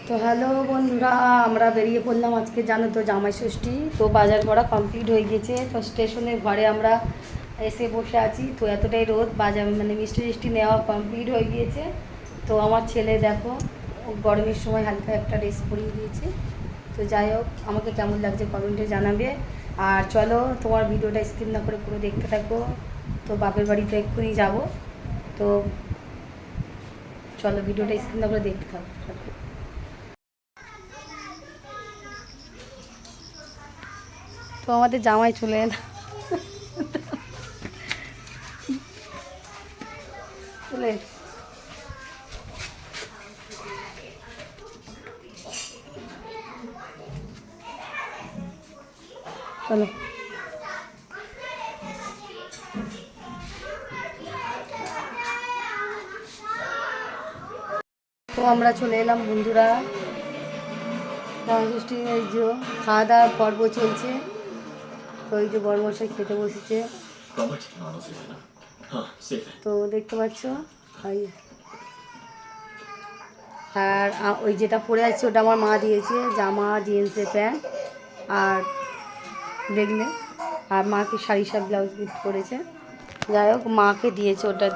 তো হ্যালো বন্ধুরা, আমরা বেরিয়ে পড়লাম আজকে, জানো তো জামাই ষষ্ঠী। তো বাজার করা কমপ্লিট হয়ে গেছে। তো স্টেশনের ঘরে আমরা এসে বসে আছি। তো এতটাই রোদ, বাজার মানে মিষ্টি টিষ্টি নেওয়া কমপ্লিট হয়ে গিয়েছে। তো আমার ছেলে দেখো, গরমের সময় হালকা একটা ড্রেস পরিয়ে দিয়েছে। তো যাই হোক, আমাকে কেমন লাগছে কমেন্টে জানাবে। আর চলো, তোমার ভিডিওটা স্কিপ না করে পুরো দেখতে থাকো। তো বাপের বাড়িতে এক্ষুনি যাব। তো চলো, ভিডিওটা স্কিপ না করে দেখতে থাকো। তো আমাদের জামাই চলে এলো, চলে চলো। তো আমরা চলে এলাম বন্ধুরা, জামাই ষষ্ঠী। এই যে খাওয়া দাওয়ার পর্ব চলছে। তো এই যে বড়মশাই খেতে বসেছে, তো দেখতে পাচ্ছ। আর ওই যেটা পরে আছে ওটা আমার মা দিয়েছে, জামা জিন্সের প্যান্ট আর দেখলে। আর মাকে শাড়ি সাপ ব্লাউজ গিফট করেছে। যাই হোক, মাকে দিয়েছে ওটা।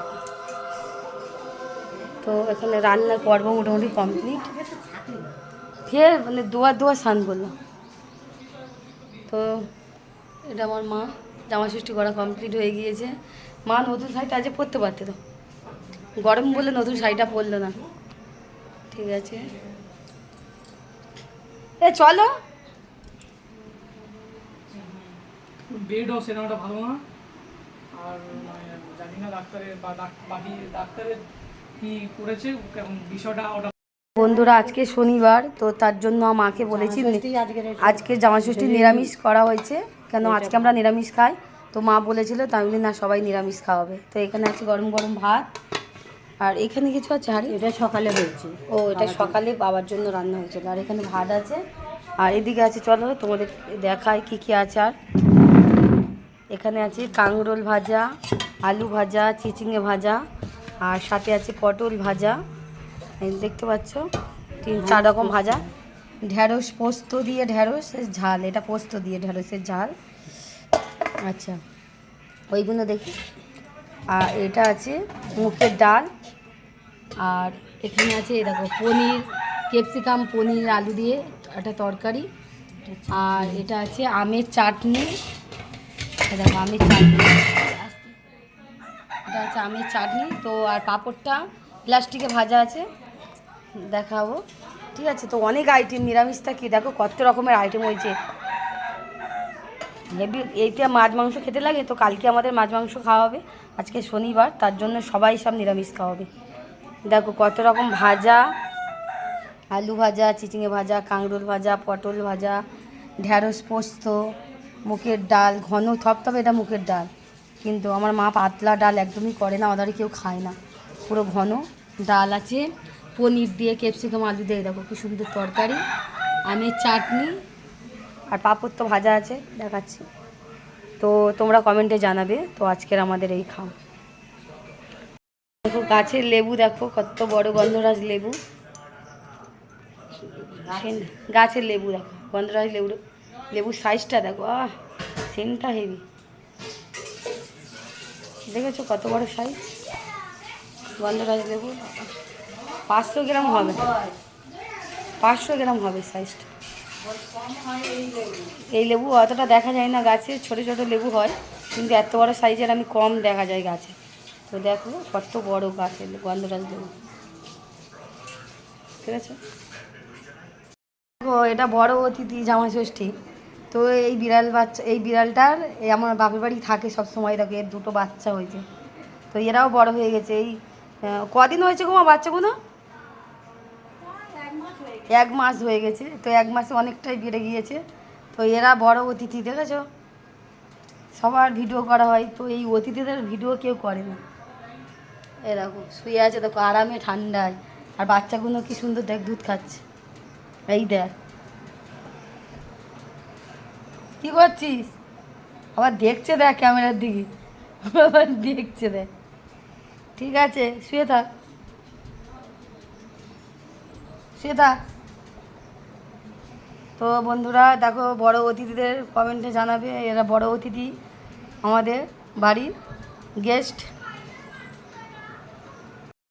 তো এখানে রান্নার পর্ব মোটামুটি কমপ্লিট। ফের মানে দুয়ার স্নান করলাম। তো এটা আমার মা, জামা ষষ্ঠী করা কমপ্লিট হয়ে গিয়েছে। মা নতুন শাড়িটা আজ পরতে পারতে, তো গরম বলে নতুন শাড়িটা পরলো না। ঠিক আছে, এ চলো। বেডও সিনেমাটা ভালো না। আর জানি না ডাক্তারের বা বাকি ডাক্তারের কি করেছে বিষয়টা ওটা। বন্ধুরা, আজকে শনিবার, তো তার জন্য মাকে বলেছি আজকে জামা ষষ্ঠী নিরামিষ করা হয়েছে। কেন আজকে আমরা নিরামিষ খাই। তো মা বলেছিল, তাই বলি না, সবাই নিরামিষ খাওয়াবে। তো এখানে আছে গরম গরম ভাত, আর এখানে কিছু আছে। আর এটা সকালে হয়েছে। ও, এটা সকালে বাবার জন্য রান্না হয়েছিল। আর এখানে ভাত আছে, আর এদিকে আছে, চলো তোমাদের দেখায় কি কি আছে। আর এখানে আছে কাঁকরোল ভাজা, আলু ভাজা, চিচিঙে ভাজা, আর সাথে আছে পটল ভাজা। এই দেখতে পাচ্ছ, 3-4 রকম ভাজা। ঢ্যাঁড়স পোস্ত দিয়ে ঢ্যাঁড়সের ঝাল, এটা পোস্ত দিয়ে ঢ্যাঁড়সের ঝাল। আচ্ছা, ওইগুলো দেখি। আর এটা আছে মুগের ডাল। আর এখানে আছে এই দেখো পনির, ক্যাপসিকাম পনির আলু দিয়ে একটা তরকারি। আর এটা আছে আমের চাটনি। দেখো আমের চাটনি, এটা হচ্ছে আমের চাটনি। তো আর পাঁপড়টা প্লাস্টিকে ভাজা আছে, দেখাবো। ঠিক আছে, তো অনেক আইটেম। নিরামিষটা কি দেখো কত রকমের আইটেম হয়েছে। হেভি। এইটা মাছ মাংস খেতে লাগে, তো কালকে আমাদের মাছ মাংস খাওয়া হবে। আজকে শনিবার, তার জন্য সবাই সব নিরামিষ খাওয়াবে। দেখো কত রকম ভাজা, আলু ভাজা, চিচিঙে ভাজা, কাঁকরোল ভাজা, পটল ভাজা, ঢ্যাঁড়স পোস্ত, মুগের ডাল ঘন থপথপে, এটা মুগের ডাল। কিন্তু আমার মা পাতলা ডাল একদমই করে না, ওদের কেউ খায় না। পুরো ঘন ডাল আছে, পনির দিয়ে ক্যাপসিকাম আলু দিয়ে, দেখো কি সুন্দর তরকারি, আমের চাটনি, আর পাঁপড় তো ভাজা আছে, দেখাচ্ছি। তো তোমরা কমেন্টে জানাবে। তো আজকের আমাদের এই খাও। দেখো গাছের লেবু, দেখো কত বড় গন্ধরাজ লেবু। গাছের লেবু দেখো, গন্ধরাজ লেবুর সাইজটা দেখো, সেন্টটা হেভি। দেখেছো কত বড় সাইজ গন্ধরাজ লেবু। 500 গ্রাম হবে, 500 গ্রাম হবে সাইজটা। এই লেবু অতটা দেখা যায় না গাছে, ছোট ছোট লেবু হয়, কিন্তু এত বড় সাইজের আমি কম দেখা যায় গাছে। তো দেখো কত বড় গাছের গন্ধরাজ লেবু, ঠিক আছে। এটা বড় অতিথি জামাই ষষ্ঠী। তো এই বিড়াল বাচ্চা, এই বিড়ালটার এই আমার বাপের বাড়ি থাকে সব সময়। দেখো এর 2টো বাচ্চা হয়েছে। তো এরাও বড় হয়ে গেছে। এই কদিন হয়েছে গো মা বাচ্চাগুলো? 1 মাস হয়ে গেছে। তো 1 মাসে অনেকটাই বেড়ে গিয়েছে। তো এরা বড় অতিথি, দেখেছো সবার ভিডিও করা হয়, তো এই অতিথিদের ভিডিও কেউ করে না। এ দেখো শুয়ে আছে, দেখো আরামে ঠান্ডায়। আর বাচ্চাগুলো কি সুন্দর দেখ দুধ খাচ্ছে। এই দেখ কি করছিস, আবার দেখছে, দেখ ক্যামেরার দিকে, আবার দেখছে, দেখ। ঠিক আছে, শুয়ে থাক, শুয়ে থাক। তো বন্ধুরা দেখো, বড় অতিথিদের কমেন্টে জানাবে, এরা বড় অতিথি আমাদের বাড়ির গেস্ট।